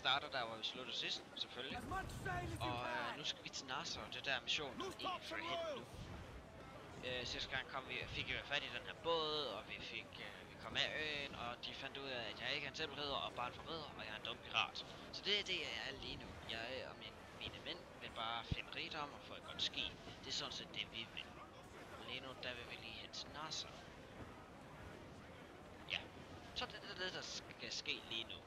starter der, hvor vi slutter sidst, selvfølgelig. Og nu skal vi til Nassau, det der mission, som egentlig fører hen nu. Sidste gang fik vi fat i den her båd, og vi kom af øen, og de fandt ud af, at jeg ikke er en tempelridder og bare en forræder, og jeg er en dum pirat. Så det er det, jeg er lige nu. Jeg og mine mænd vil bare finde rigdom og få et godt skib. Det er sådan set det, vi vil. Og lige nu, der vil vi lige hen til Nassau. Ja, så det er det, der skal ske lige nu.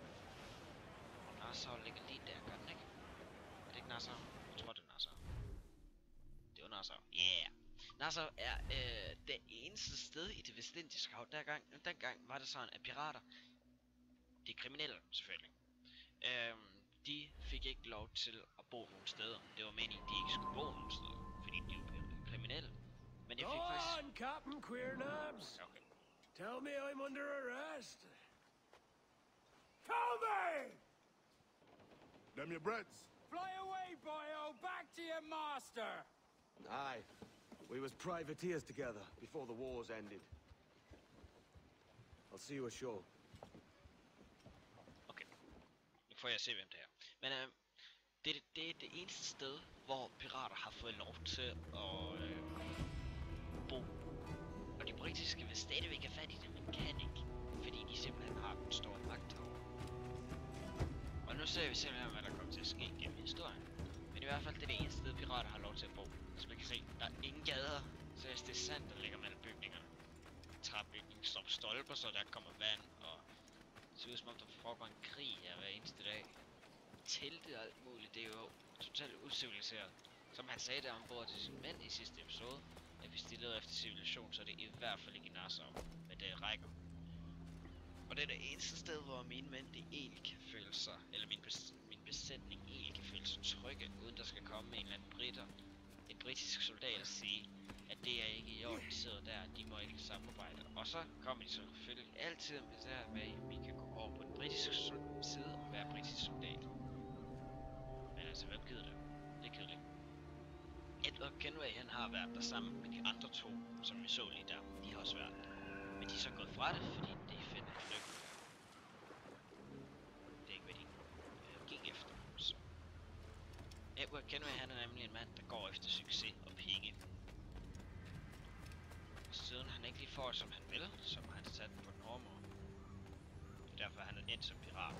Og Nassau ligger lige der, gør den ikke? Er det ikke Nassau? Jeg tror, det er Nassau. Det var Nassau. Yeah! Nassau er det eneste sted i det vestindiske hav. Dengang var det sådan, at pirater, de kriminelle selvfølgelig, de fik ikke lov til at bo nogen steder. Det var meningen, de ikke skulle bo nogen steder, fordi de var kriminelle. Men det fik faktisk... Go on, Captain Queernabs. Okay. Tell me I'm under arrest. Tell me! Them your breads. Fly away, boyo! Back to your master! Aye. We was privateers together before the wars ended. I'll see you ashore. Okay. Nu får jeg se, hvem det er. Men det er det eneste sted, hvor pirater har fået lov til at bo. Og de britiske vil stadigvæk have fat i det, men kan ikke. Fordi de simpelthen har den store magt herovre. Og nu ser vi simpelthen, hvad der kommer til at ske gennem historien. Men i hvert fald, det er det eneste sted, pirater har lov til at bo. Så man kan se, der er ingen gader. Så det er sand, der ligger mellem bygningerne. Træbygningen står på stolper, så der kommer vand. Og det ser ud som om, der foregår en krig her hver eneste dag. Telte og alt muligt, det er jo totalt uciviliseret. Som han sagde der ombord til sin mænd i sidste episode, at hvis de leder efter civilisation, så er det i hvert fald ikke i Nassau. Men det rækker. Og det er det eneste sted, hvor mine mænd de egentlig kan føle sig, eller min besætning egentlig kan føle sig trygge, uden der skal komme en eller anden en britisk soldat og sige, at det er ikke i orden, de sidder der, de må ikke samarbejde. Og så kommer de selvfølgelig altid med det her med, at vi kan gå over på den britiske side og være britisk soldat. Men altså, hvem gider det? Det er kedeligt. Edward Kenway, han har været der sammen med de andre to, som vi så lige der. De har også været der. Men de er så gået fra det, fordi det er fedt at lykke. Det er ikke, hvad de gik efter. Så. Edward Kenway, han er nemlig en mand, der går efter succes og penge. Og siden han ikke lige får, som han vil, så må han sat på den hårde måde. Det er derfor, han er endt som pirat.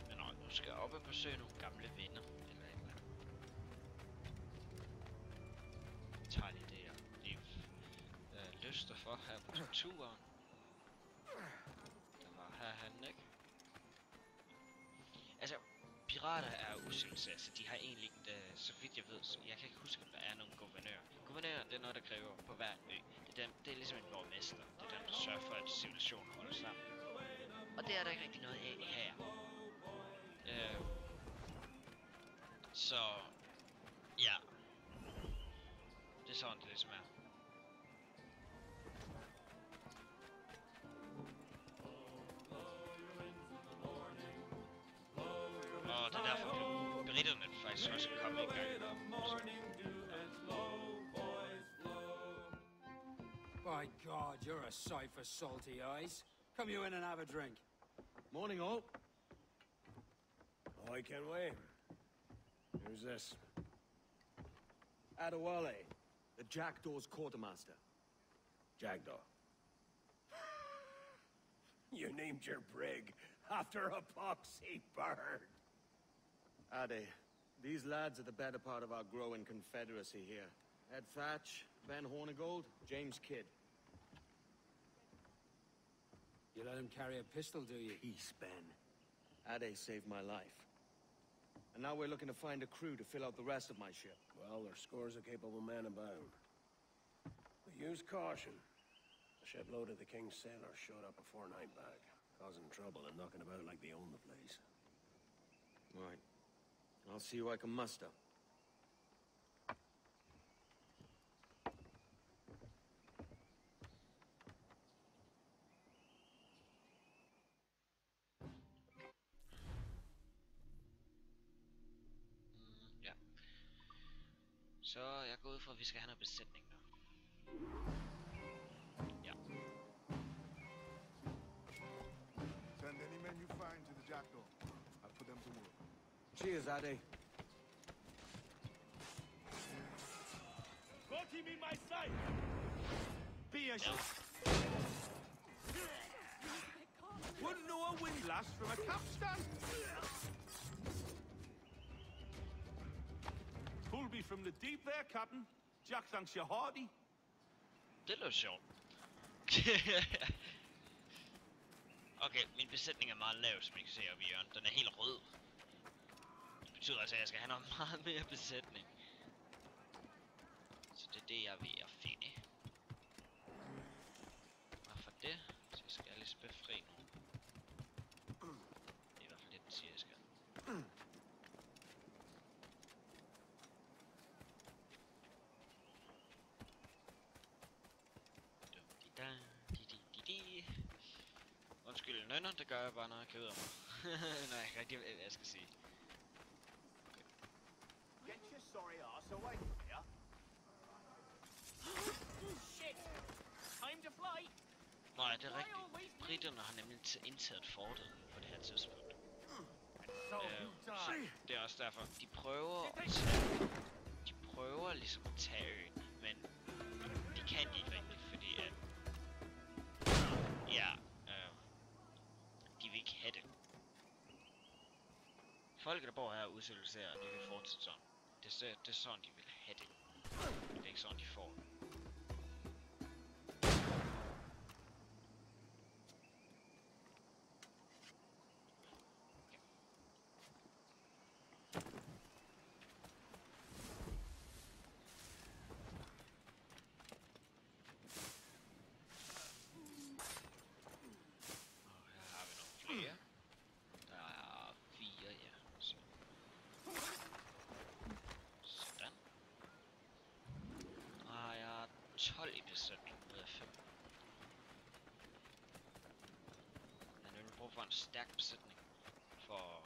Men nu skal jeg op og besøge nogle gamle venner, eller et eller andet. Jeg tager lige det, jeg lyster for her på turen. Der var han, ikke? Altså, pirater er uciviliserede, så de har egentlig ikke, så vidt jeg ved, så jeg kan ikke huske, at der er nogen guvernør. Guvernør, det er noget, der kræver på hver ø. Det er ligesom en borgmester. Det er dem, der sørger for, at civilisationen holder sammen. Og det er der ikke rigtig noget af her. Så, ja. Det er sådan, det ligesom er. Og det er derfor, britterne faktisk også er kommet i gang. By God, you're a sight for salty eyes. Come you in and have a drink. Morning, all. I can wait. Who's this? Adewale, the Jackdaw's quartermaster. Jackdaw. You named your brig after a poxy bird. Ade, these lads are the better part of our growing confederacy here. Ed Thatch, Ben Hornigold, James Kidd. You let him carry a pistol, do you? Peace, Ben. Ade saved my life. And now we're looking to find a crew to fill out the rest of my ship. Well, there's scores of capable men about. But use caution. A shipload of the King's sailors showed up a fortnight back, causing trouble and knocking about like they own the place. Right. I'll see who I can muster. Ja. Så jeg går ud fra, at vi skal have noget besætning nu. Ja. Cheers, Addy. Got him in my sight! Be a Wouldn't know a windlass from a capstan. Pulled me from the deep there, Captain. Jack thanks you hearty. Det lød sjovt. Okay, min besætning er meget lav, som I kan se oppe i hjørnet. Den er helt rød. Det betyder altså, at jeg skal have noget meget mere besætning. Så det er det, jeg er ved at finde. Og for det, så skal jeg lige befri nogen. Det er i hvert fald det, den siger, jeg skal. Undskyld, nønner, det gør jeg bare, når jeg keder mig. Når jeg ikke rigtig ved, hvad jeg skal sige. Okay. Get your sorry ass away from here. Shit! Time to fly! Nej, det er rigtigt. Briterne har nemlig indtaget fortet på det her tidspunkt. Så det er også derfor, de prøver at tage... De prøver ligesom at tage øen, men de kan de ikke rigtigt, fordi at... Ja, de vil ikke have det. Folk, der bor her og udsættelser, de vil fortsætte sådan. Det er sådan, de vil have det. Det er ikke sådan, de får det. I besætning ud af 5. Jeg har nemlig brug for en stærk besætning for at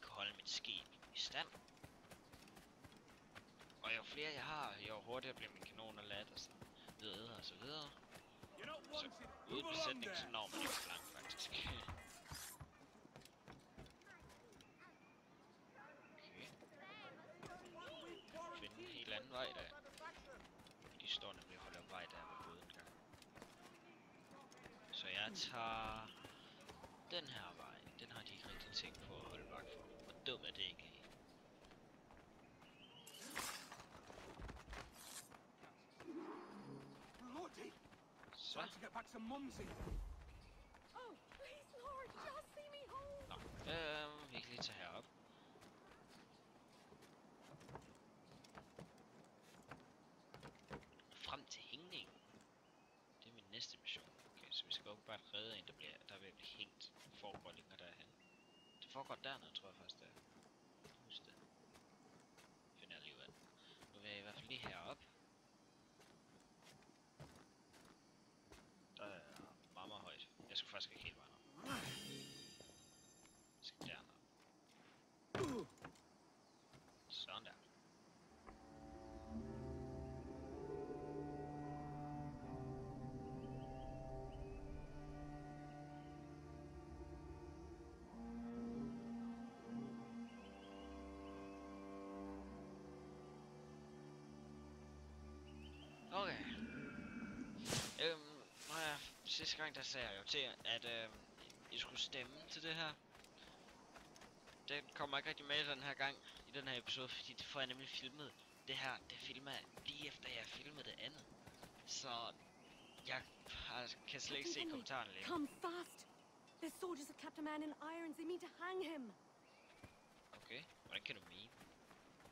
kunne holde mit skib i stand. Og jo flere jeg har, jo hurtigere bliver min kanoner ladt og sådan videre og så videre. Så uden besætning, så når man ikke så langt faktisk. Okay. Finde en helt anden vej der. De står nemlig og holder vej der ved båden. Så jeg tager den her vej. Den har de ikke rigtig tænkt på at holde vagt for. Hvor dum er det egentlig? Så. Nå, vi kan lige tage herop. Frem til hængningen. Det er min næste mission. Okay, så vi skal bare redde en, der vil blive hængt. Foregår længere derhen. Det foregår dernede, tror jeg faktisk, det er. Husk det. Finder jeg lige ud af. Nu vil jeg i hvert fald lige herop. Der er meget, meget højt. Jeg skal faktisk ikke helt vejen op. Jeg skal dernede. Sådan der. Okay. Sidste gang der sagde jeg jo til jer, at I skulle stemme til det her. Det kommer ikke rigtig med den her gang, i den her episode, fordi det får jeg nemlig filmet. Det her, det filmer jeg lige efter jeg filmede det andet. Så jeg kan slet ikke se kommentarerne lige. Come fast! The soldiers of Captain Man in irons, they mean to hang him. Okay, hvordan kan du mene?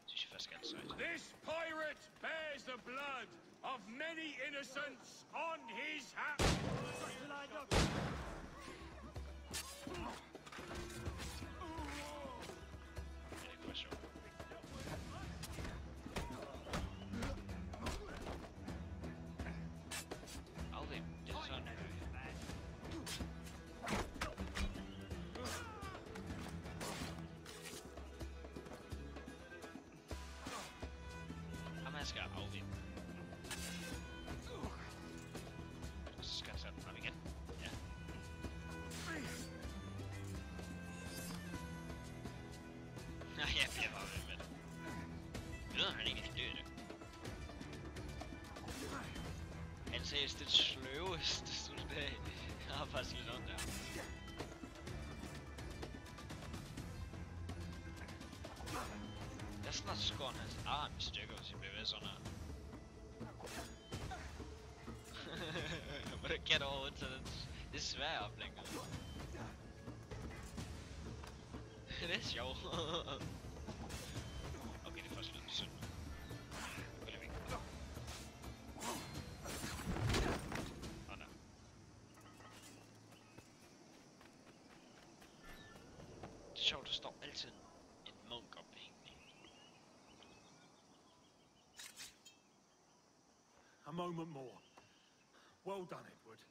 Synes jeg faktisk er sejt. This pirate bears the blood of many innocents on his hands. Ja, det kunne være sjovt. Afvæm, det er sådan. Jamen, jeg skal afvæm. Så skal jeg sætte den frem igen. seriøst det sløveste soldat. Jeg har faktisk lidt ondt der. Jeg snart skår hans arm i stykker, hvis jeg bliver ved sådan her. Hvordan kan det overhovedet tage det er svært oplægger. Det er sjovt. Okay, det er først lidt synd. Eller væk. Åh, nej. Det er sjovt, der står altid en munk ophængende. A moment more. Well done, Edward.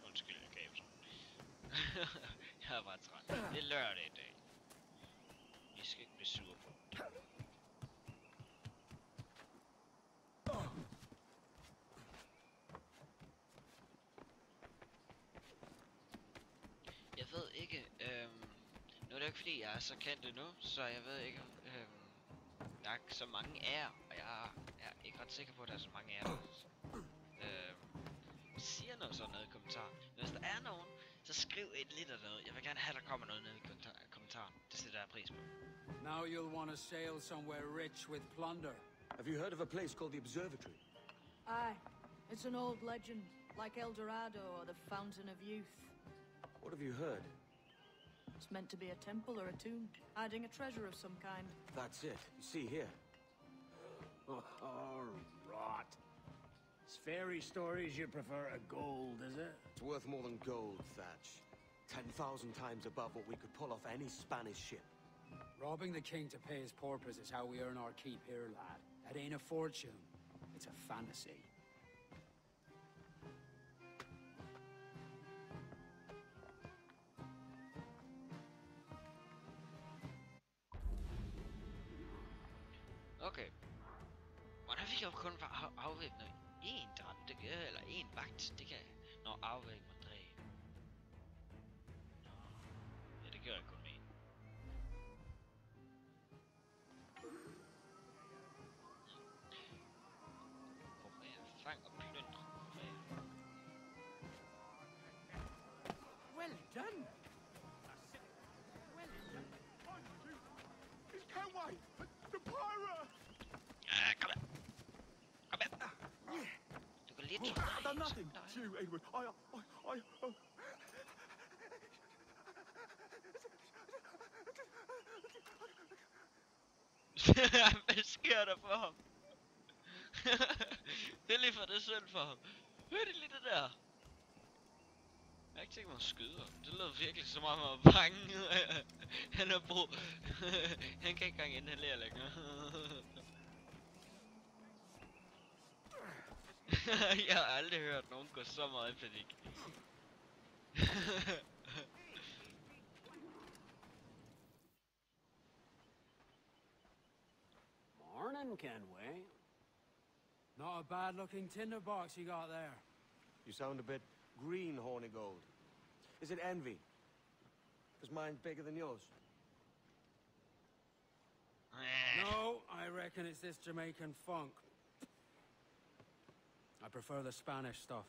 Undskyld, jeg gav sådan. Jeg er bare træt. Det er lørdag i dag. I skal ikke blive sure på det. Jeg ved ikke, nu er det ikke fordi jeg er så kendt endnu, så jeg ved ikke, der er ikke så mange af jer, og jeg er ikke ret sikker på, at der er så mange af jer, der siger noget sådan noget i kommentaren. Hvis der er nogen, så skriv et lidt eller noget. Jeg vil gerne have, der kommer noget ned i kommentaren. Det sætter jeg pris på. Now you'll want to sail somewhere rich with plunder. Have you heard of a place called the Observatory? Aye. It's an old legend, like El Dorado or the Fountain of Youth. What have you heard? It's meant to be a temple or a tomb, hiding a treasure of some kind. That's it. You see here. Oh, rot. It's fairy stories you prefer to gold, is it? It's worth more than gold, Thatch. 10,000 times above what we could pull off any Spanish ship. Robbing the king to pay his porpoise is how we earn our keep here, lad. That ain't a fortune. It's a fantasy. Okay. Hvordan fik jeg kun afvæbnet én dræb? Det kan eller én vagt, det kan jeg. Nå, afvæbne og dræbe. Nå. Ja, det gør jeg kun med én. Fang og plyndre. Well done. Well done. It's Kenway, the pirate. Kom her. Kom her. Du kan lige tro I've done nothing to you, Edward. Hvad sker der for ham? Det er lige for det synd for ham. Hør det lige det der. Jeg har ikke tænkt mig at skyde ham. Det lød virkelig som om han var bange. Han er brug. Han kan ikke engang inhalere længere. Jeg har aldrig hørt nogen gå så meget i panik. Morning, Kenway. Not a bad-looking tinderbox you got there. You sound a bit green, Hornigold. Is it envy? Because mine's bigger than yours. No, I reckon it's this Jamaican funk. I prefer the Spanish stuff.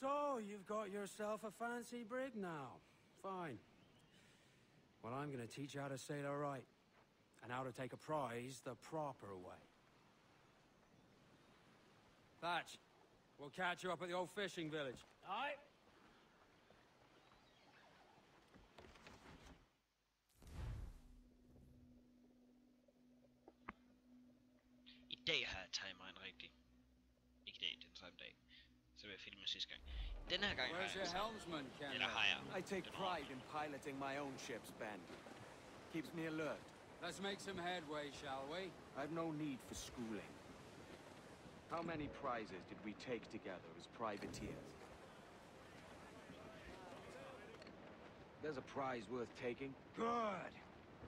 So, you've got yourself a fancy brig now. Fine. Well, I'm gonna teach you how to sail her right. And how to take a prize the proper way. Thatch, we'll catch you up at the old fishing village. Aye. I dag har jeg timet en rigtig. Ikke i dag, den samme dag. Så vil jeg filme sidste gang. Den her gang har Where's jeg your helmsman, Ken? eller har jeg. I take pride in piloting my own ships, Ben. Keeps me alert. Let's make some headway, shall we? I've no need for schooling. How many prizes did we take together as privateers? There's a prize worth taking. Good.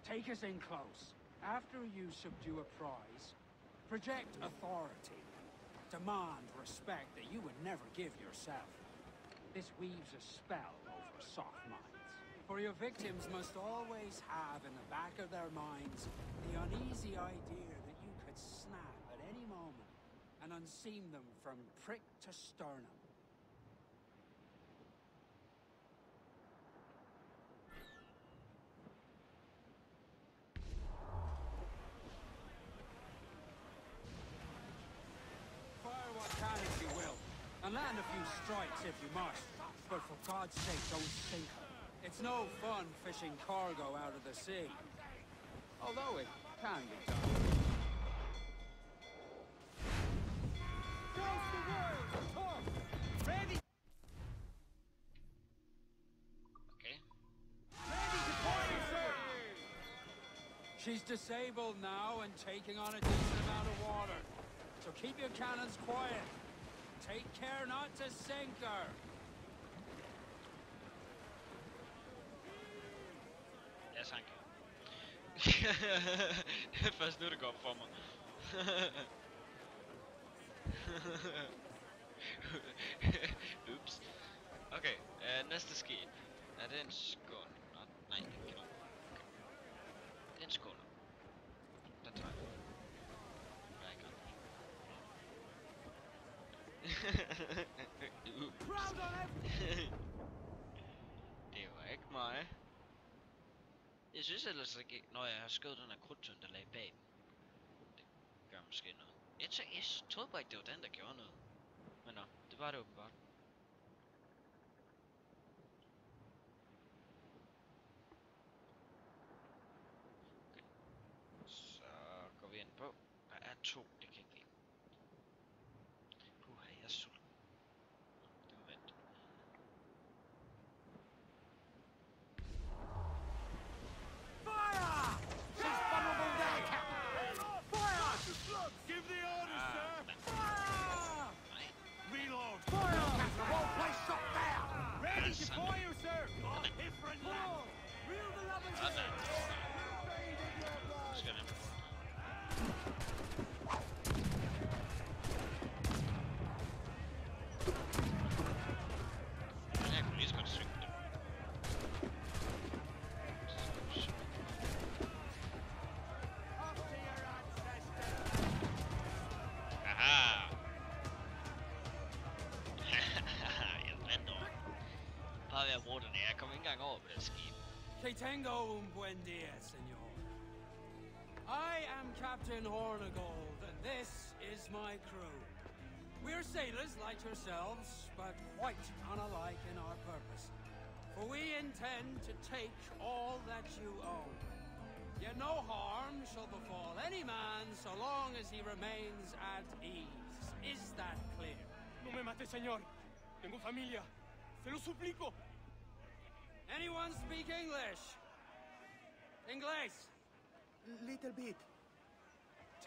Take us in close. After you subdue a prize, project authority. Demand respect that you would never give yourself. This weaves a spell over soft minds. For your victims must always have in the back of their minds the uneasy idea that you could snap at any moment and unseam them from prick to sternum. Fire what cannons you will, and land a few strikes if you must, but for God's sake don't sink her. It's no fun fishing cargo out of the sea. Although it can be done. Close the word! Talk! Ready! Okay. Ready to fire, sir! She's disabled now and taking on a decent amount of water. So keep your cannons quiet. Take care not to sink her. Ja, tak. Det er først nu, det går op for mig. Ups. Okay, næste skib. Er det en skål? Nej, det er ikke noget. Okay. Det er en skål. Den tager jeg. Jeg er ikke ret. Det var ikke mig. Jeg synes ellers ikke, når jeg har skød den her krudtønd, der lagde bag dem. Det gør måske noget. Jeg troede bare ikke, det var den, der gjorde noget. Men nå, det var det åbenbart. Okay. Så går vi ind på. Der er 2, det kan ikke lide. Puha, jeg er sulten. Det må vente. Give the orders, sir! Reload! Ready to fire, sir! Different land! Reel the lovers Sådan. Skal den. Jeg kunne lige så godt synge det. Aha! Jeg vandt over. Bare ved at bruge den her. Jeg kom ikke engang over på det skib. Que tengo un buen dia, senor. I am Captain Hornigold, and this is my crew. We're sailors like yourselves, but quite unalike in our purpose. For we intend to take all that you own. Yet no harm shall befall any man so long as he remains at ease. Is that clear? No me mate, señor. Tengo familia. Se lo suplico. Anyone speak English? English? Little bit.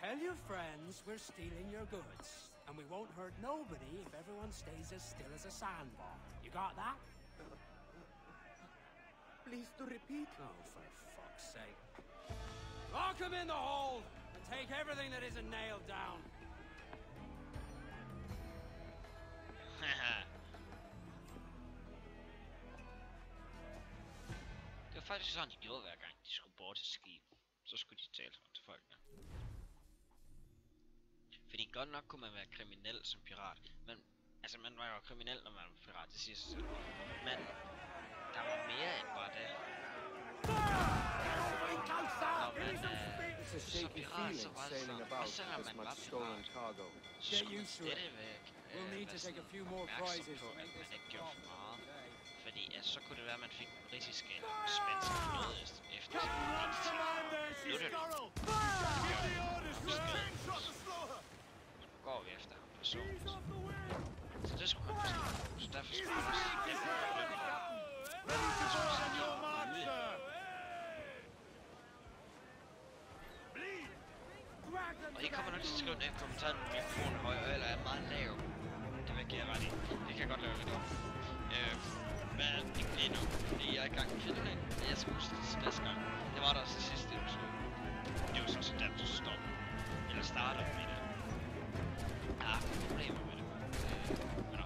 Tell your friends we're stealing your goods, and we won't hurt nobody if everyone stays as still as a sandbar. You got that? Please to repeat. Oh, for fuck's sake. Lock him in the hold, and take everything that isn't nailed down. Det var faktisk sådan, de gjorde hver gang, de skulle bort til skib. Så skulle de tale til folk. Fordi godt nok kunne man være kriminel som pirat. Men, altså man var jo kriminel, når man var pirat, det siger sig selv. Men, der var mere end bare det. It's a shaky feeling sailing about this much stolen cargo. Så skulle stadigvæk We'll need to take a few more prizes på, to at make man this ikke gjorde for meget. today. Fordi så kunne det være, at man fik den britiske eller spanske flåde efter sin slutter det. Går vi efter ham personligt. Så det skulle man forstå. Så derfor skulle man også det og I kommer nok til at skrive ned i kommentaren, om mikrofonen er høj eller er meget lav. Det vil jeg give jer ret i. Det kan jeg godt lave lidt om. Men ikke lige nu, fordi jeg er i gang med filmen. Men jeg skal huske det næste gang. Det var der også det sidste episode. Det var sådan set der, du stopper. Eller starter med det. Jeg har haft problemer med det. Men nå.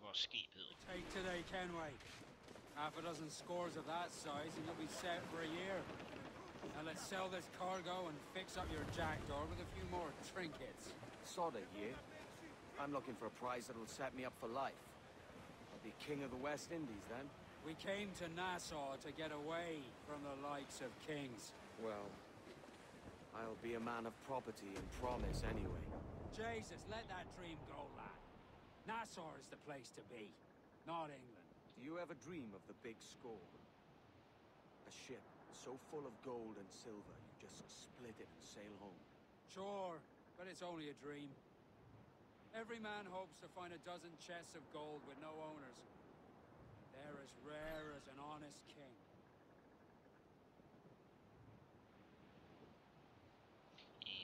vores skib hed. Take today, Kenway. Half a dozen scores of that size and you'll be set for a year. Now let's sell this cargo and fix up your jackdaw with a few more trinkets. Sort of year. I'm looking for a prize that'll set me up for life. I'll be king of the West Indies then. We came to Nassau to get away from the likes of kings. Well, I'll be a man of property and promise anyway. Jesus, let that dream go, lad. Nassau is the place to be, not England. Do you ever dream of the big score? A ship so full of gold and silver, you just split it and sail home. Sure, but it's only a dream. Every man hopes to find a dozen chests of gold with no owners. They're as rare as an honest king.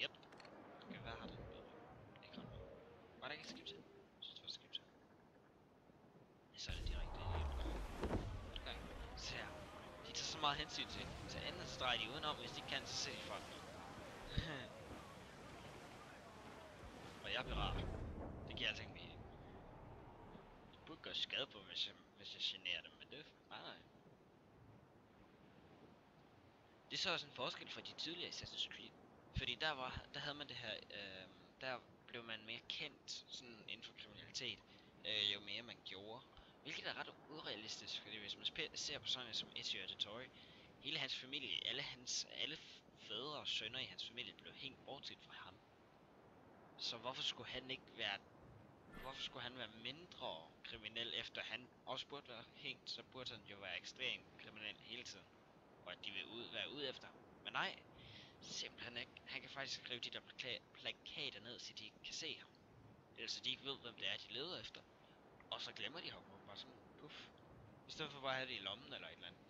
Yep. Okay, hvad har den båd? Ikke ret meget. Var der ikke et skibsæt? Jeg synes, det var et skibsæt. Så er det direkte okay. Så her. De tager så meget hensyn til. Så enten så drejer de udenom, hvis de kan, så ser de folk noget. Og jeg er pirat. Det giver alting mening. Jeg burde gøre skade på, hvis jeg generer dem, men det nej. Det er så også en forskel fra de tidligere Assassin's Creed. Fordi der havde man det her, der blev man mere kendt sådan inden for kriminalitet, jo mere man gjorde. Hvilket er ret urealistisk, fordi hvis man ser på sådan som Ezio Auditore, hele hans familie, alle fædre og sønner i hans familie blev hængt bortset fra ham. Så hvorfor skulle han være mindre kriminel, efter han også burde være hængt, så burde han jo være ekstremt kriminel hele tiden. Og at de vil være ude efter ham. Men nej, simpelthen ikke. Han kan faktisk skrive de der plakater ned, så de ikke kan se ham. Eller så de ikke ved, hvem det er, de leder efter. Og så glemmer de ham bare sådan, puff. I stedet for bare at have det i lommen eller et eller andet.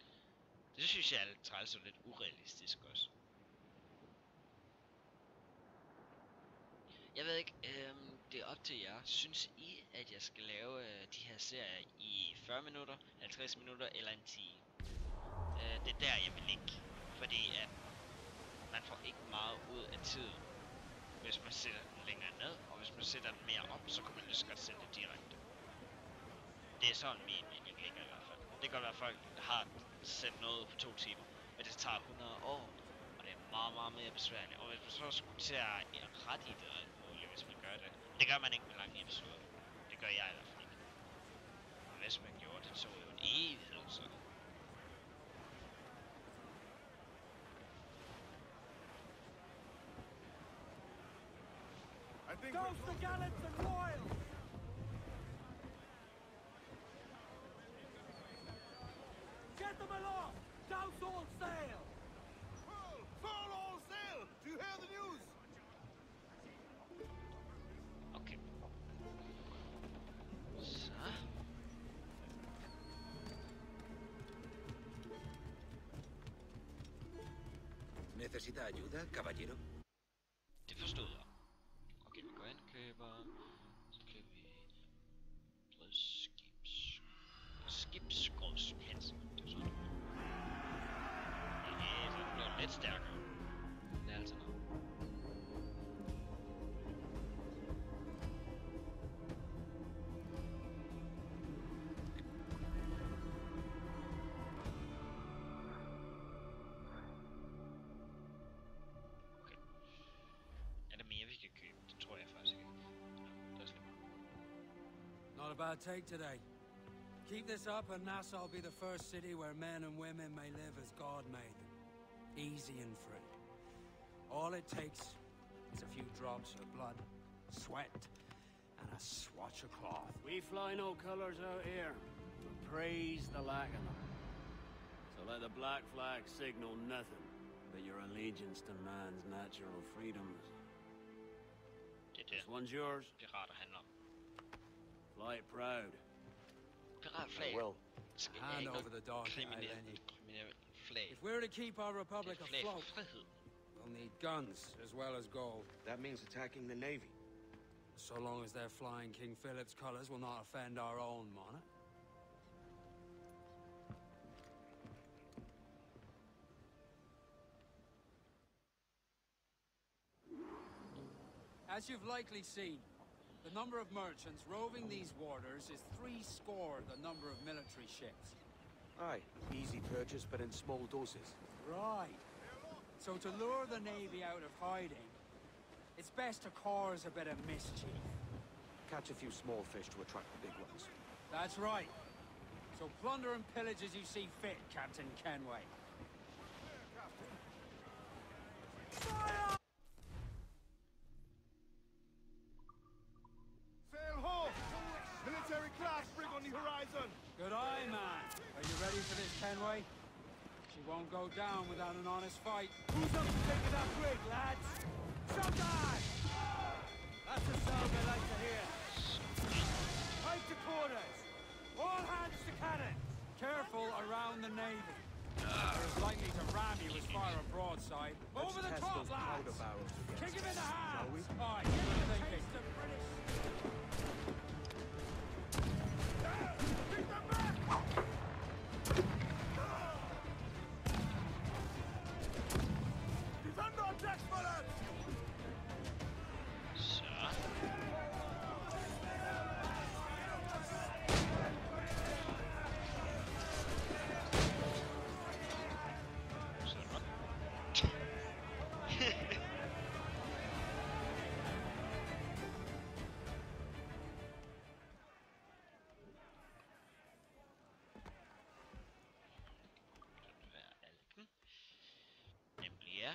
Det synes jeg er lidt træls og lidt urealistisk også. Jeg ved ikke, det er op til jer. Synes I, at jeg skal lave de her serier i 40 minutter, 50 minutter eller en time? Det er der, jeg vil ligge. Fordi at man får ikke meget ud af tiden, hvis man sætter den længere ned. Og hvis man sætter den mere op, så kan man lige så godt sætte det direkte. Det er sådan min mening ligger i hvert fald. Det kan godt være, at folk har sendt noget på 2 timer, men det tager 100 år. Og det er meget, meget mere besværligt. Og hvis man så skulle til at ret i det muligt, hvis man gør det. Det gør man ikke med lange episoder. Det gør jeg i hvert fald ikke. Og hvis man gjorde det, så var det jo en evighed, så. Douse the gallants and royals! Get them aloft! Douse all sail! Full all sail! Do you hear the news? Okay. Så. ¿Necesita ayuda, caballero? Det forstod jeg. Okay, vi går ind og køber. Så køber vi skibsgårdspensel. Det er sådan noget. Ja, så bliver det lidt stærkere. Det er altså noget. Okay. Er der mere vi kan købe? Det tror jeg faktisk ikke. Det er slet ikke. Not a bad take today. Keep this up and Nassau will be the first city where men and women may live as God made them. Easy and free. All it takes is a few drops of blood, sweat, and a swatch of cloth. We fly no colors out here, but praise the lack of them. So let the black flag signal nothing but your allegiance to man's natural freedoms. Det er This det, one's yours. pirater handler om. Fly it proud. Piratflag. Well, Skal Hand ikke over the dog, kriminelle Eileen. flag. If we're to keep our republic Et flag for afloat, frihed. we'll need guns as well as gold. that means attacking the Navy. So long as they're flying King Philip's colours will not offend our own monarch. As you've likely seen, The number of merchants roving these waters is 70 the number of military ships. Aye, easy purchase, but in small doses. Right. So to lure the Navy out of hiding, it's best to cause a bit of mischief. Catch a few small fish to attract the big ones. That's right. So plunder and pillage as you see fit, Captain Kenway. Fire! Sail ho! Military class brig on the horizon! Good eye, man. Are you ready for this, Kenway? She won't go down without an honest fight. Who's up to take that brig, lads? Shot down! That's the sound I like to hear. Right to quarters. All hands to cannon. Careful around the Navy. They're as likely to ram you as fire a broadside. Over the Test top, those lads! powder barrels against Kick him in the us, hands! shall we? Aye, give him a thinking. Defend our decks, my lads! Så. Sådan. Være alken. Nemlig ja.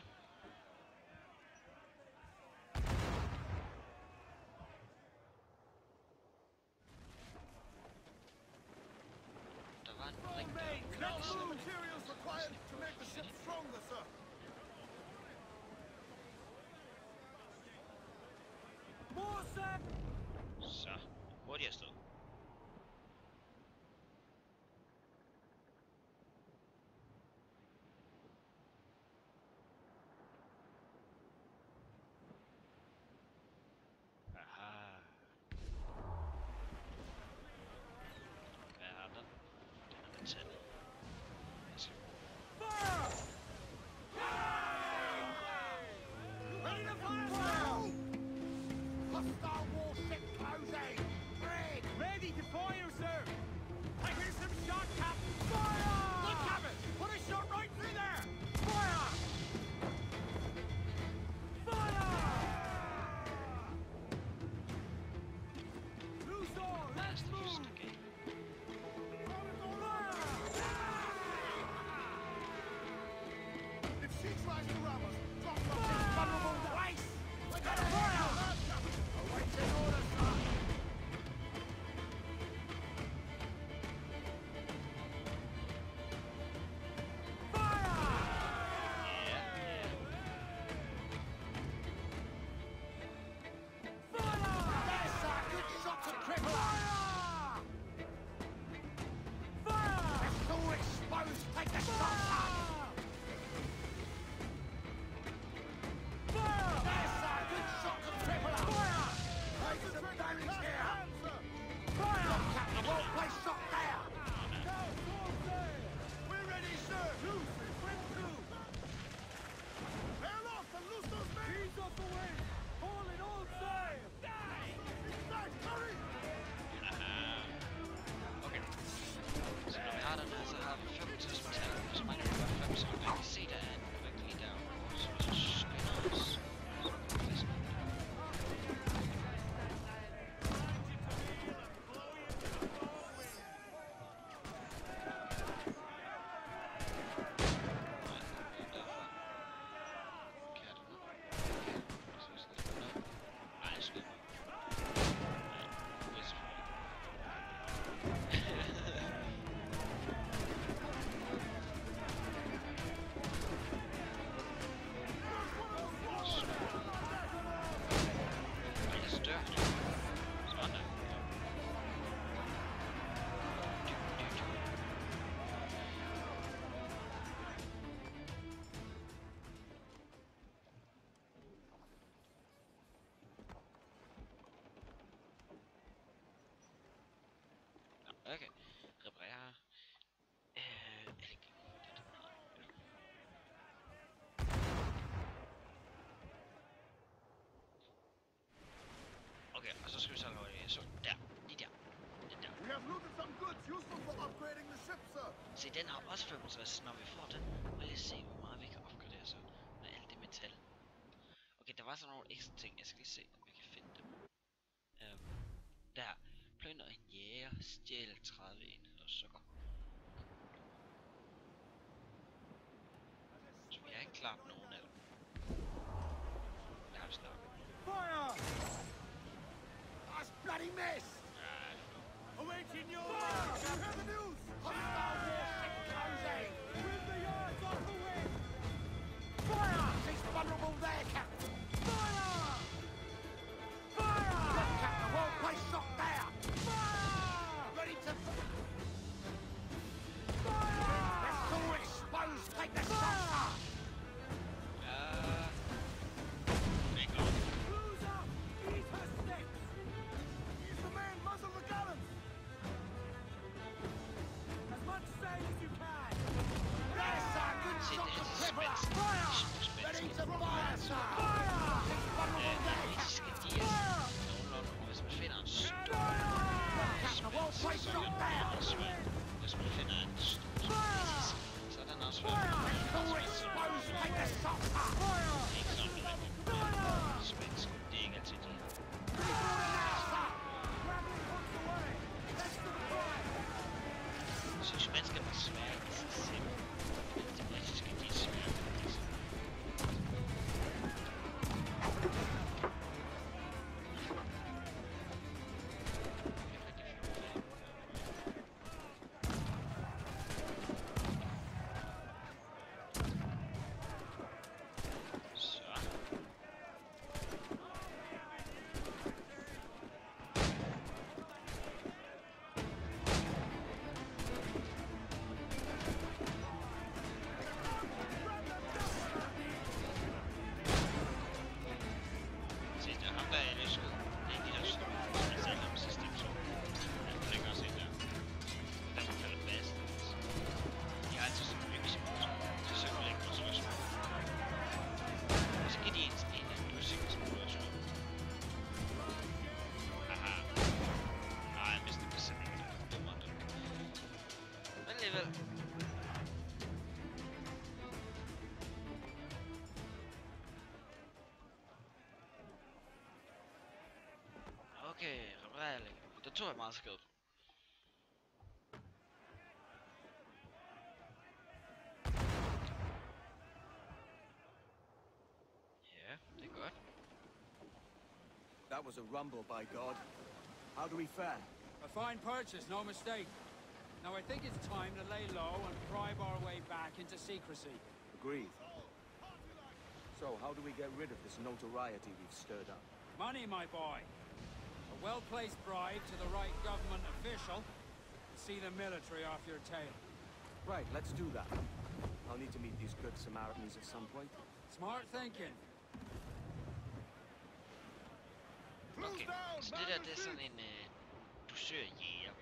Der var en brik der. Capital materials required to make the ship stronger, sir. More, sir! Så. Hurtigt afsted. Aha. Hvad er der? Den er metallet. Jeg skal Fire! Ready to fire, sir! Hostile warship closing! Brig! Ready to fire, sir! I hear some shot, Captain! Fire! Look, Captain! Put a shot right through there! Fire! Fire! Loose all! Let's næste move! stykke af. If she tries to ram us, drop us in vulnerable place! We got a fire! Awaiting orders, sir! Ja, ja. There's sir! Good shot to cripple! It's all exposed! Take the shot, sir! There's sir! Good shot to cripple! Take some damage here! Look, Captain, well placed shot there! We're ready, sir! Hail off and loose those men! Ease off the wind! Haul it all sail! Nice, hurry! Aha. Okay. Så når vi har den her, så har vi 65 metal. Så mangler vi bare 5, så vi kan se, der er en brik lige derovre. Så vi skynder os. Så kommer vi fast. Okay, reparere. Okay, og så skal vi så Se, den har også 65, når vi får den. Og lige se, hvor meget vi kan opgradere så med alt det metal. Okay, der var så nogle ekstra ting. Jeg skal lige se, om vi kan finde dem. Der. Plønder en jæger, stjæl 30 enheder sukker. Så vi har ikke klart nogen af dem. Det har vi snart. Fire! That's bloody mess! Awaiting your fire! You hear the news? Hostile warship closing! With the yards off the wind! Fire! She's vulnerable there, Captain! Fire! Fire! Look, Captain, whole place shot there! Fire! Ready to... Fire! They're all exposed! Take the shot! Cruise up! Eat her sticks! Use the man, muzzle the gunners! As much sail as you can! Yes, sir! Good Se, shot det to er Tripler! spansk. Fire! Spansk. Ready to fire, sir! Fire! She's vulnerable there, Britiske, Captain! de er Fire! nogenlunde, og hvis man finder en stor Look, Captain, the whole place så er shot den there! også svært. Hvis man finder en stor britisk, så er den også svært. Fire! They're all exposed! Take the shot, sir! Fire! Det er ikke sådan nødvendigt. Spansk, det er ikke altid de her. Så spansk er bare svært i sig selv. Men det britiske, de er svært. Se, der er ham, der er lidt skud. Det er de der store, som jeg sagde ham sidste episode. Jeg kan også se der. Der er faldet fast. De har altid sådan en lykkesmål. Så søger vi ikke motivation. Og så kan de en anden udsikringsmotivation. Haha. Nej, jeg mistede det simpelthen. Det var det. Men alligevel. Okay, reparering. Det tog jeg meget skade på. Ja, det er godt. That was a rumble, by God. How do we fare? A fine purchase, no mistake. Now I think it's time to lay low and bribe our way back into secrecy. Agreed. So, how do we get rid of this notoriety we've stirred up? Money, my boy. A well-placed bribe to the right government official. See the military off your tail. Right, let's do that. I'll need to meet these good Samaritans at some point. Smart thinking. Okay, så det der, det er sådan en dusørjæger.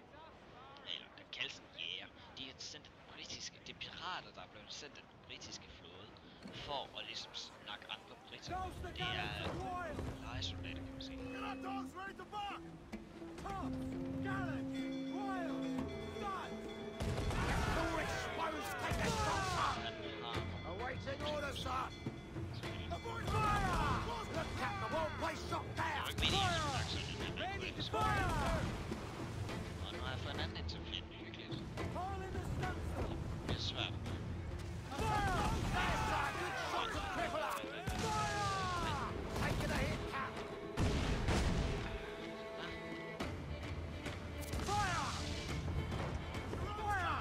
Eller der kaldes en jæger. De er sendt den britiske, det er pirater, der er blevet sendt den britiske flåde for at ligesom snakke andre britter. Det er lejesoldater, kan man sige. Dogs ready to bark! Tops! Gallants! Royals! Studs! All exposed! Take the shot, sir! Awaiting orders, sir! Fire! Look, Captain, the whole place shot there! Ready to fire! Og nu har jeg fået en anden interfere, hyggeligt. All in the stunts! Det er svært. Fire! There's sir! Good shot to Crippler! Fire! Taking a hit, Cap! Fire! Fire!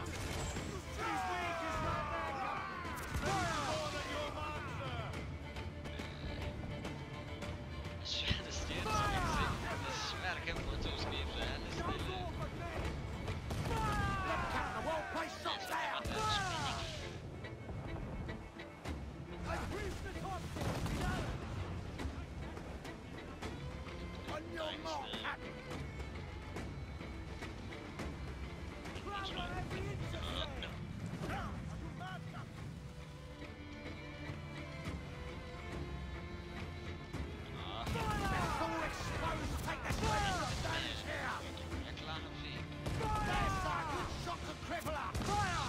He's weak, he's not there, Captain! Fire! More than your man, sir! Det er svært at styre det, som jeg kan se. Det er svært at kæmpe mod to skib, så er det stille. Look, Captain, the whole place shot there! On your mark, Captain! They're all exposed! Take the fire! Stand here! Jeg klarer ham fint. There's sir! Good shot to Crippler! Fire!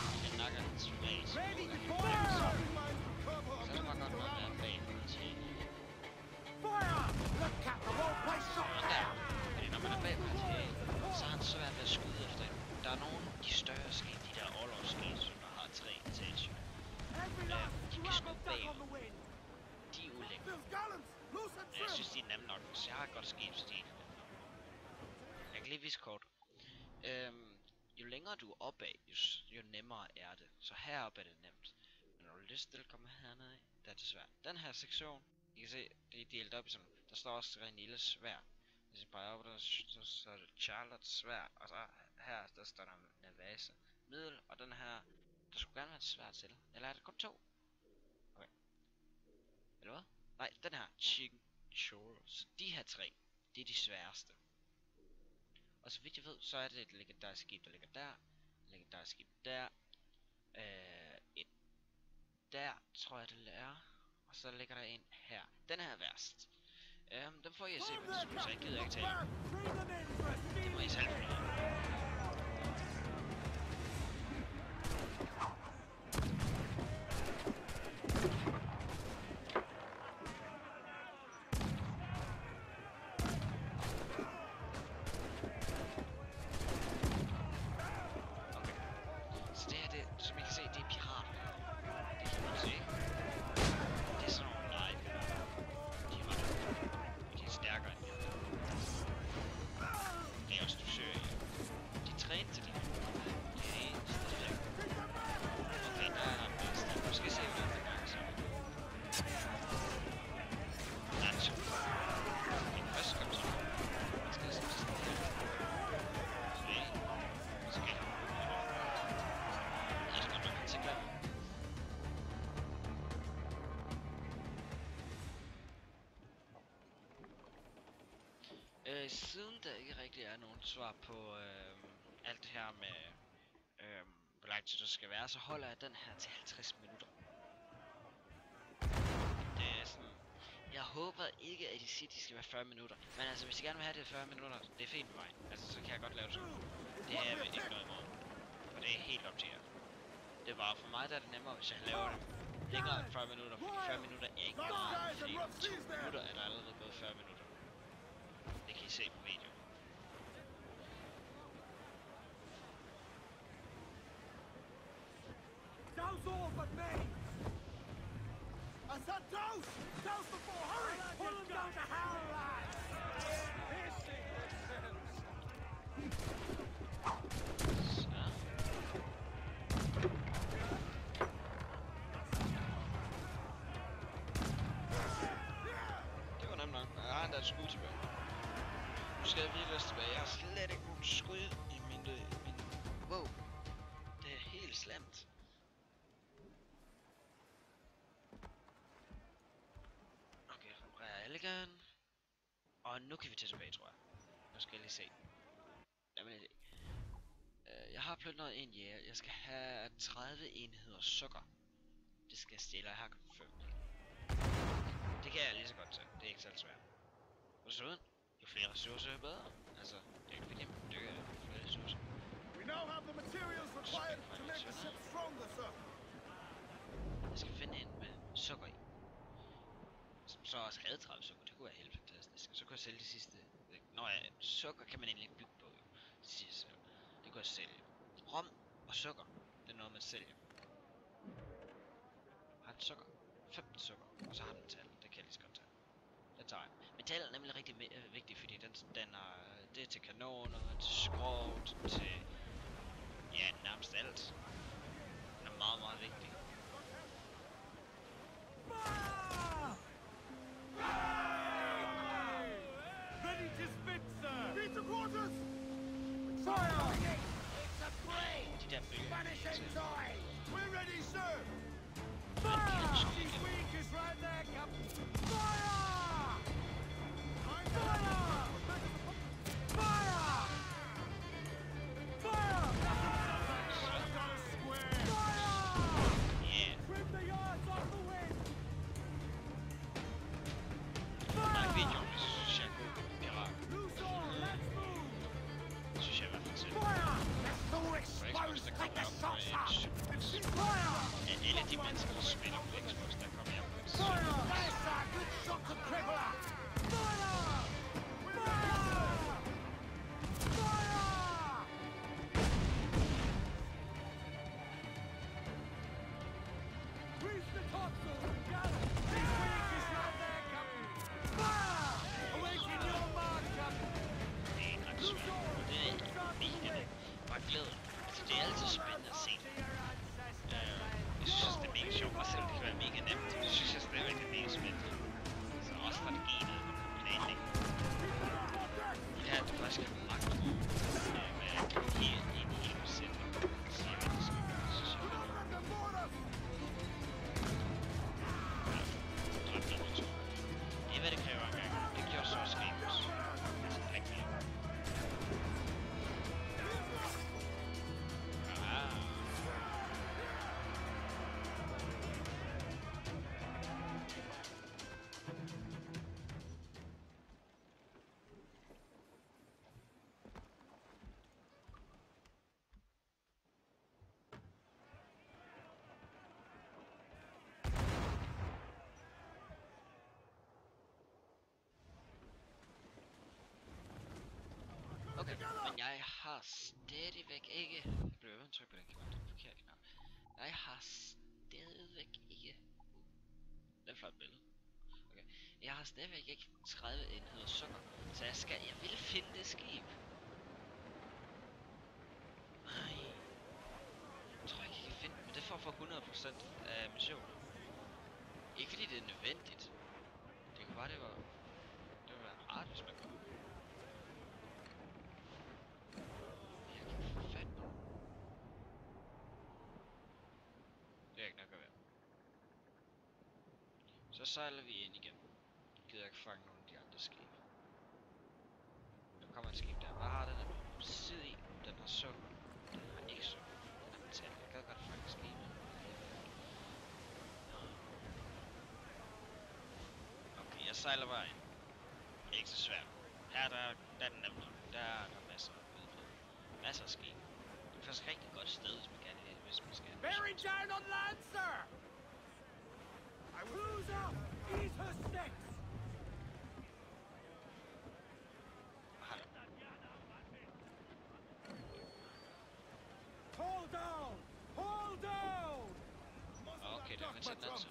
forholdsvis kort. Jo længere du er opad, jo nemmere er det. Så heroppe er det nemt. Men når du har lyst til at komme hernede, der er det svært. Den her sektion, I kan se, det er delt op i sådan, der står også Renilles sværd. Hvis I bare op, så er det Charlottes sværd, og så her, der står der Navasa middel, og den her, der skulle gerne være et sværd til. Eller er det kun 2? Okay. Eller hvad? Nej, den her, Chinchorus. De her 3, det er de sværeste. Og så vidt jeg ved, så er det et legendarisk skib, der ligger der. Legendarisk skib der. Et der, tror jeg det er. Og så ligger der en her. Den her er værst. Den får I at se, hvad det skulle, så jeg gider ikke tage. Det må I selv finde ud af. Siden der ikke rigtig er nogen svar på alt det her med hvor lang tid det skal være, så holder jeg den her til 50 minutter. Det er sådan, jeg håber ikke at de siger de skal være 40 minutter, men altså hvis I gerne vil have det 40 minutter, det er fint med mig. Altså så kan jeg godt lave det sådan. Det er ikke noget imod, og det er helt op til jer. Det er bare for mig der er det nemmere hvis jeg laver det længere end 40 minutter, fordi 40 minutter er ikke meget, fordi 2 minutter er der allerede gået 40 minutter. Det kan I se på videoen. Douse all but me! I said douse! Douse before! Hurry! Pull them down to hell, lads! Det var nemt nok. Jeg har endda et skud tilbage. Nu skal jeg virkelig tilbage. Jeg har slet ikke nogen skud i min wow. Det er helt slemt. Okay, jeg reparerer Elegant. Og nu kan vi tage tilbage, tror jeg. Nu skal jeg lige se. Jamen, jeg har plyndret en jæger. Jeg skal have 30 enheder sukker. Det skal jeg stille, jeg har kun 5. Det kan jeg lige så godt til. Det er ikke særlig svært. Hvor det ser ud? Jo flere ressourcer, jo bedre. Altså, det er ikke fordi, man dør af flere ressourcer. We now have the materials required to make the ship stronger, sir. Jeg skal finde en med sukker i. Som så også havde 30 sukker. Det kunne være helt fantastisk. Så kunne jeg sælge de sidste. Nå ja, sukker kan man egentlig ikke bygge på, jo. Det kunne jeg sælge. Rom og sukker. Det er noget, man sælger. Har den sukker? 15 sukker. Og så har den metal. Det kan jeg lige så godt tage. Det tager jeg. Metal er nemlig rigtig vigtigt, fordi den er, det er til kanoner, til skrog, til ja, nærmest alt. Den er meget, meget vigtig. Ready to spit, sir! Beat the quarters! Fire! It's a plane! De der bølger. Spanish ensign! We're ready, sir! Fire! She's weak is right there, Captain! Fire! Fire! Fire! Fire! Yeah. Trim the yards off the wind! Nej, videoen, det synes jeg er god. Pirat. Loose all, let's move! Det synes jeg i hvert fald selv. Fire! Let's do På Xbox, der kommer jeg op på alle de mennesker, der spiller på Xbox, der kommer jeg op på Fire! That's a good shot to crippler! Fire! Fire! Fire! Reach the topsail and gather! This weak is right there, Captain! Fire! Awaiting your mark, Captain! Det er ikke ret svært. Det Jeg har stadigvæk ikke... Jeg blev ved med at trykke på den knap, det er forkert knap. Jeg har stadigvæk ikke... Det er et flot billede. Okay. Jeg har stadigvæk ikke 30 enheder sukker, så jeg vil finde det skib. Nej. Jeg tror ikke, jeg kan finde det, men det får for 100% af missionen. Ikke fordi det er nødvendigt. Det kunne bare, det var rart, hvis man kunne. Jeg kan få fat på. Det er ikke nok at være. Så sejler vi ind igen. Gider ikke fange nogle af de andre skibe. Der kommer et skib der. Hvad har den her? Sid i. Den har sukker. Den har ikke sukker. Den har metal. Jeg gad godt fange skibet. Okay, jeg sejler bare ind. Ikke så svært. Her der er den nemt. Der er der masser af udbrud. Masser af skib. Det er faktisk et rigtig godt sted, hvis man kan det. Hvis man skal. Bearing down on land, sir! I will up! Eat her sticks! Hold down! Hold down! Okay, der kan sætte den til.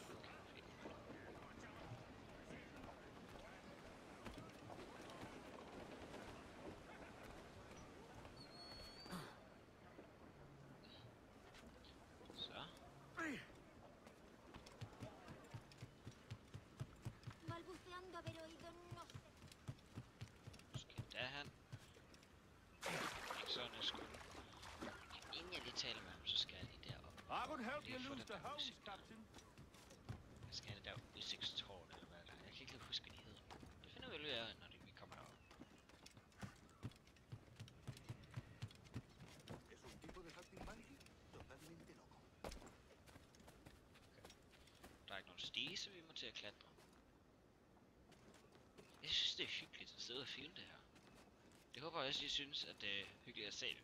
Balbuceando haber oído no sé. Måske derhen. Ikke sådan, jeg skulle. Inden jeg lige taler med ham, så skal jeg lige derop. I would help Lige you få lose den the der house, udsigt der. Captain. Jeg skal have det der udsigtstårn, eller hvad der er. Jeg kan ikke lige huske, hvad de hedder. Det finder vi ud af, når vi kommer derop. Es un tipo de saltimbanqui totalmente loco. Der er ikke nogen stige, så vi må til at klatre. Jeg synes, det er hyggeligt at sidde og filme det her. Det håber jeg også, I synes, at det er hyggeligt at se det.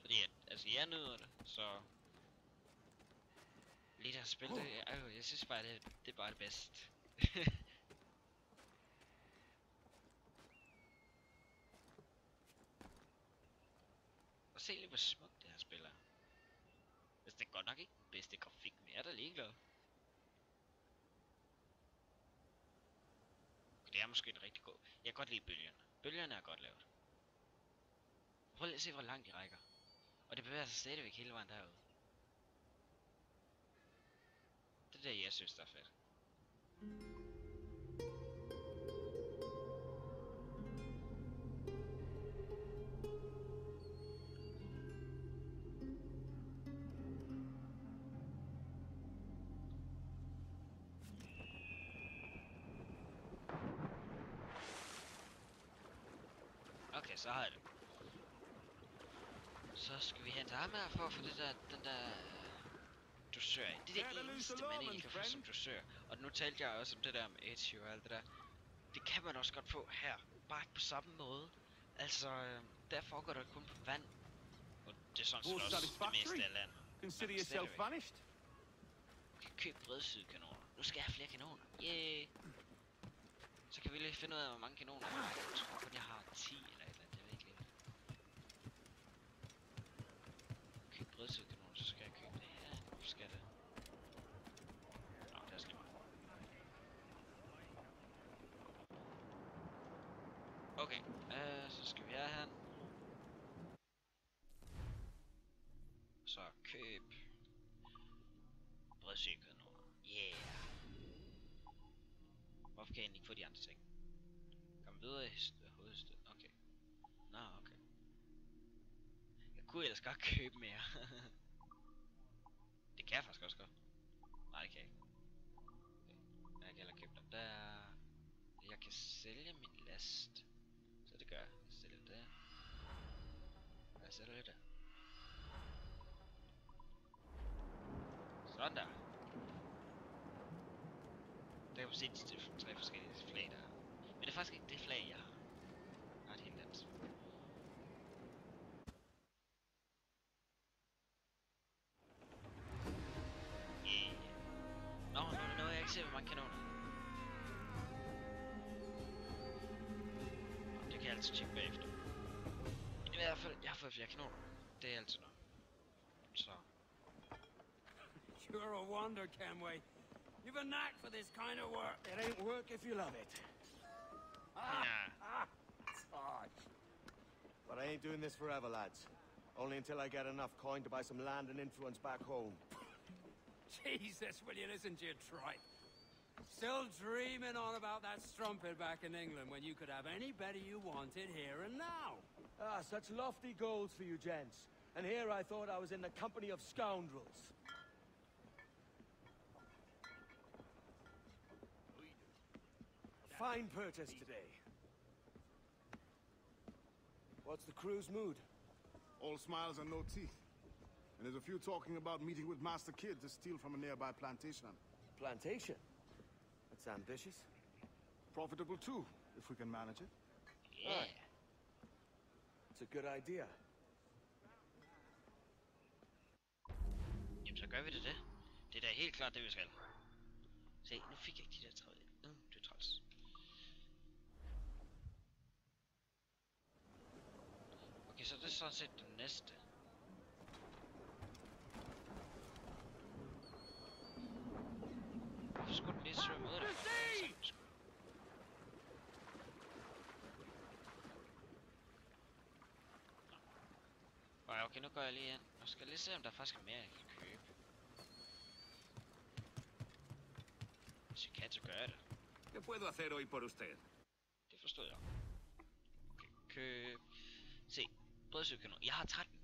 Fordi at, altså, jeg nyder det, så... Lige der spil det, jeg synes bare, det er bare det bedste. Og se lige, hvor smukt det her spil er. Altså, det er godt nok ikke den bedste grafik, men jeg er da ligeglad. Det er måske en rigtig god... Jeg kan godt lide bølgerne. Bølgerne er godt lavet. Prøv lige at se, hvor langt de rækker. Og det bevæger sig stadigvæk hele vejen derude. Det er det, jeg synes, der er fedt. Okay, så har jeg det. Så skal vi hente ham her for at få det der, den der dosør. Det er det eneste, man ikke kan få som dosør. Og nu talte jeg også om det der med Ezio og alt det der. Det kan man også godt få her. Bare ikke på samme måde. Altså, der foregår det kun på vand. Og det er sådan set også det meste af landet. Consider yourself vanished. Vi kan købe bredsydkanoner. Nu skal jeg have flere kanoner. Yay! Så kan vi lige finde ud af, hvor mange kanoner jeg har. Jeg tror kun, jeg har 10 eller et eller andet. Jeg ved ikke lige. Køb bredsydkanoner, så skal jeg købe det her. Nu skal det. Nå, det er slet meget. Okay, så skal vi have her. Så køb bredsydkanoner. Yeah! Hvorfor kan jeg ikke få de andre ting? Kom videre i hovedstedet. Okay. Nå, okay. Jeg kunne ellers godt købe mere. Det kan jeg faktisk også godt. Nej, det kan jeg ikke. Okay. Jeg kan heller købe dem der. Jeg kan sælge min last. Så det gør jeg. Jeg sælger det. Jeg sælger det der. Sådan der. Der kan man se de 3 forskellige flag der. Men det er faktisk ikke det flag, jeg har. Jeg har et helt andet. Yeah. Nå, nu nåede jeg ikke se, hvor mange kanoner. Det kan jeg altid tjekke bagefter. Men det i hvert fald, jeg har fået flere kanoner. Det er altid noget. Så. You're a wonder, Kenway. You've a knack for this kind of work. It ain't work if you love it. Ja. Tosh. But I ain't doing this forever, lads. Only until I get enough coin to buy some land and influence back home. Jesus, will you listen to your tripe? Still dreaming on about that strumpet back in England when you could have anybody you wanted here and now. Ah, such lofty goals for you gents. And here I thought I was in the company of scoundrels. A fine purchase today. What's the crew's mood? All smiles and no teeth. And there's a few talking about meeting with Master Kid to steal from a nearby plantation. Plantation? That's ambitious. Profitable too, if we can manage it. Yeah. It's a good idea. Jamen, så gør vi det. Det er da helt klart det, vi skal. Se, nu fik jeg ikke de der træde. Det er træls. Okay, så det er sådan set den næste. Hvorfor skulle den lige svømme ud af det? Nej, okay, nu går jeg lige ind. Nu skal jeg lige se, om der faktisk er mere, jeg kan købe. Hvis jeg kan, så gør jeg det. ¿Qué puedo hacer hoy por usted? Det forstod jeg. Okay, køb. Se, brødsøkanon. Jeg har 13.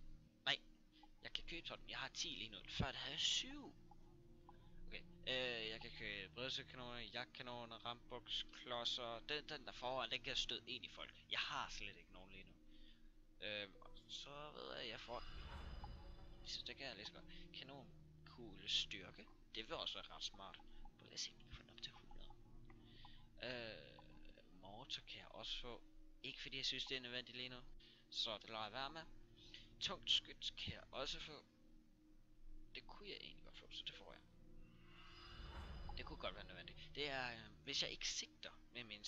Nej, jeg kan købe sådan. Jeg har 10 lige nu. Før det havde jeg 7. Okay, jeg kan købe brødsøkanoner, jagtkanoner, rambuksklodser. Den der foran, den kan støde ind i folk. Jeg har slet ikke nogen lige nu. Så ved jeg får den. Så det kan jeg lige så godt. Kanonkugle styrke. Det vil også være ret smart. Prøv lige at se, om jeg kan få den op til 100. Mortar kan jeg også få. Ikke fordi jeg synes det er nødvendigt lige nu. Så det lader jeg være med. Tungt skyt kan jeg også få. Det kunne jeg egentlig godt få, så det får jeg. Det kunne godt være nødvendigt. Det er, hvis jeg ikke sigter med mine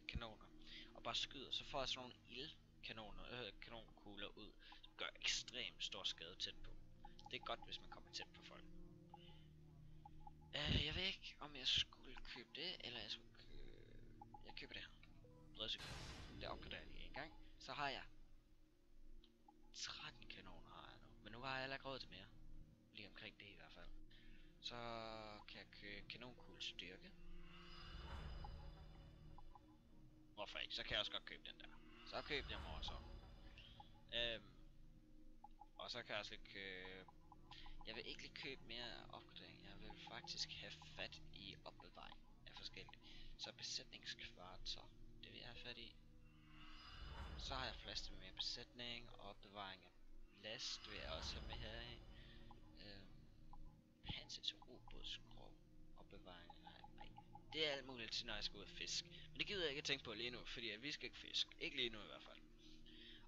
kanoner og bare skyder, så får jeg sådan nogle kanonkugler ud, som gør ekstremt stor skade tæt på. Det er godt, hvis man kommer tæt på folk. Jeg ved ikke, om jeg skulle købe det, eller jeg skulle købe... Jeg køber det her. Brødsøkanon. Det opgraderer jeg lige en gang. Så har jeg 13 kanoner har jeg nu. Men nu har jeg heller ikke råd til mere. Lige omkring det i hvert fald. Så kan jeg købe kanonkugle styrke. Hvorfor ikke? Så kan jeg også godt købe den der. Så køb dem også. Og så kan jeg også lige købe... Jeg vil ikke lige købe mere opgradering. Jeg vil faktisk have fat i opbevaring af forskellige. Så besætningskvarter. Det vil jeg have fat i. Så har jeg plads til mere besætning og opbevaring af last vil jeg også have med her i. Panser til ubådskrog. Opbevaring. Nej. Det er alt muligt til når jeg skal ud og fiske. Men det gider jeg ikke at tænke på lige nu, fordi vi skal ikke fiske. Ikke lige nu i hvert fald.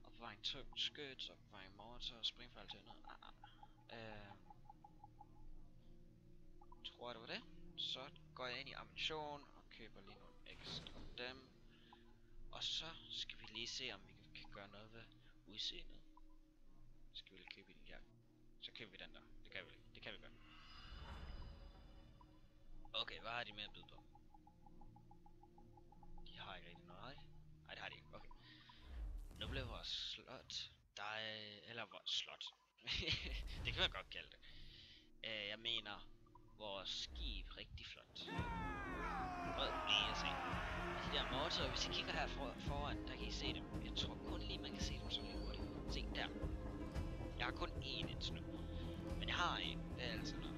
Opbevaring tungt skyts, opbevaring mortar, springfald til noget. Tror jeg det var det. Så går jeg ind i ammunition og køber lige nogle ekstra dem. Og så skal vi lige se om vi kan gøre noget ved udseendet. Skal vi lige købe den her. Så køber vi den der. Det kan vi ikke. Det kan vi godt. Okay, hvad har de med at byde på? De har ikke rigtig noget. Nej, det har de ikke. Okay. Nu blev vores slot. Eller vores slot. Det kan man godt kalde det. Jeg mener vores skib rigtig flot. Prøv lige at se. De der mortar, hvis I kigger her foran, der kan I se dem. Jeg tror kun lige man kan se dem så lige hurtigt. Se der. Jeg har kun én indtil nu. Men jeg har en. Det er altså noget.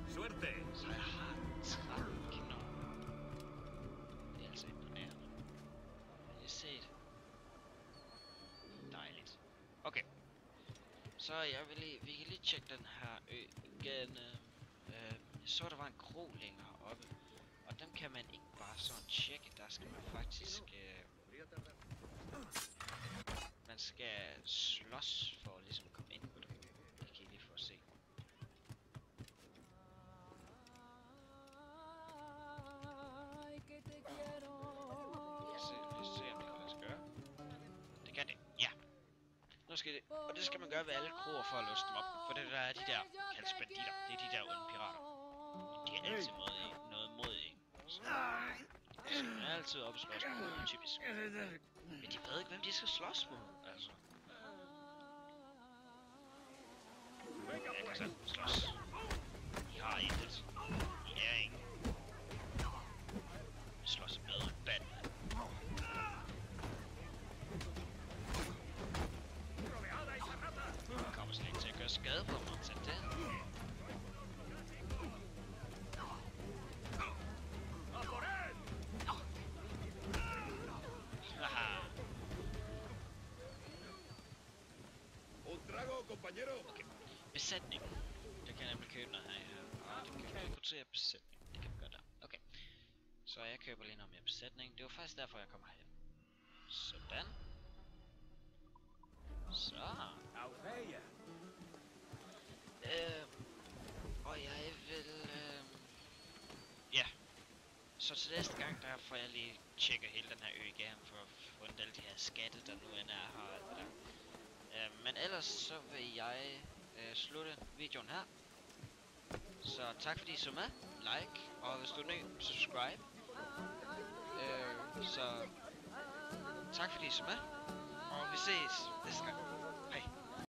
Suerte. Så jeg har 13 kanoner. Det er altså imponerende. Har I set? Dejligt. Okay. Så vi kan lige tjekke den her ø igen. Jeg så der var en kro længere oppe. Og dem kan man ikke bare sådan tjekke. Der skal man faktisk... man skal slås for at ligesom komme ind på det. Det kan I lige få at se. Lad os se om det kan lade sig gøre. Det kan det. Ja. måske, og det skal man gøre ved alle kroer for at låse dem op. For det der er de der kaldes banditter. Det er de der onde pirater. De har altid noget mod en. Så de skal altid op og slås mod, typisk. Men de ved ikke, hvem de skal slås mod, altså. Jeg kan selv slås. I har intet. I er ingen. Vi slås bedre end Batman. Jeg kommer slet ikke til at gøre skade på mig, så det. Haha. Okay. Besætning. Det kan jeg nemlig købe noget her. Og det kan rekruttere besætning. Det kan vi gøre der. Okay. Så jeg køber lige noget mere besætning. Det var faktisk derfor jeg kom herhen. Sådan. Så. Og jeg vil ja. Så til næste gang der får jeg lige tjekket hele den her ø igen for at få alle de her skatte der nu end er her og alt det der. Men ellers så vil jeg slutte videoen her. Så tak fordi I så med. Like, og hvis du er ny, subscribe. Så tak fordi I så med. Og vi ses næste gang.